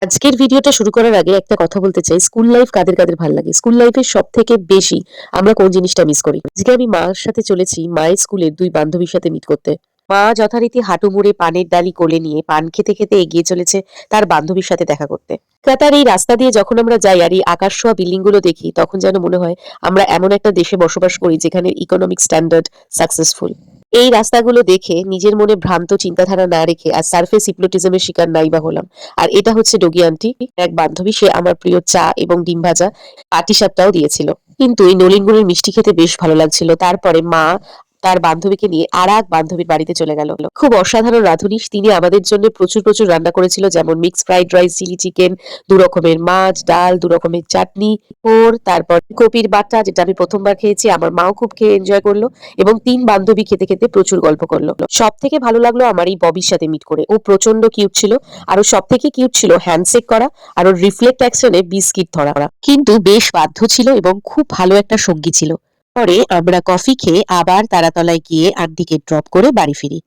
আজকের ভিডিওটা শুরু করার আগে একটা কথা বলতে চাই, স্কুল লাইফ কাদের কাদের ভালো লাগে? স্কুল লাইফের সব থেকে বেশি আমরা কোন জিনিসটা মিস করি? আজকে আমি মার সাথে চলেছি মায়ের স্কুলের দুই বান্ধবীর সাথে মিট করতে। মা যথারীতি হাঁটু মুড়ে পানের ডালি কোলে নিয়ে পান খেতে খেতে এগিয়ে চলেছে তার বান্ধবীর সাথে দেখা করতে। কলকাতার এই রাস্তা দিয়ে যখন আমরা যাই আর এই আকাশ ছোঁয়া বিল্ডিং গুলো দেখি, তখন যেন মনে হয় আমরা এমন একটা দেশে বসবাস করি যেখানে ইকোনমিক স্ট্যান্ডার্ড সাকসেসফুল। এই রাস্তাগুলো দেখে নিজের মনে ভ্রান্ত চিন্তাধারা না রেখে আর সারফেস হিপনোটিজমের শিকার নাই বা হলাম। আর এটা হচ্ছে ডগি আন্টি, এক বান্ধবী। সে আমার প্রিয় চা এবং ডিম ভাজা পাটিসাপটাও দিয়েছিল। কিন্তু এই নলিন গুড়ের মিষ্টি খেতে বেশ ভালো লাগছিল। তারপরে মা তার বান্ধবীকে নিয়ে আর এক বান্ধবীর বাড়িতে চলে গেল। খুব অসাধারণ রাঁধুনি তিনি, আমাদের জন্য প্রচুর প্রচুর রান্না করেছিল, যেমন mix fried rice, chilli chicken, দু রকমের মাছ, ডাল, দু রকমের চাটনি, তারপর কপির বাটা, যেটা আমি প্রথমবার খেয়েছি, আমার মাও খুব খেয়ে এনজয় করলো। এবং তিন বান্ধবী খেতে খেতে প্রচুর গল্প করলো। সব থেকে ভালো লাগলো আমার এই ববির সাথে মিট করে। ও প্রচন্ড কিউট ছিল। আর সব থেকে কিউট ছিল হ্যান্ডশেক করা আর ওর রিফ্লেক্ট অ্যাকশনে বিস্কিট ধরা, কিন্তু বেশ বাধ্য ছিল এবং খুব ভালো একটা সঙ্গী ছিল। পরে আমরা কফি খেয়ে আবার তারাতলায় গিয়ে আন্টিকে ড্রপ করে বাড়ি ফিরি।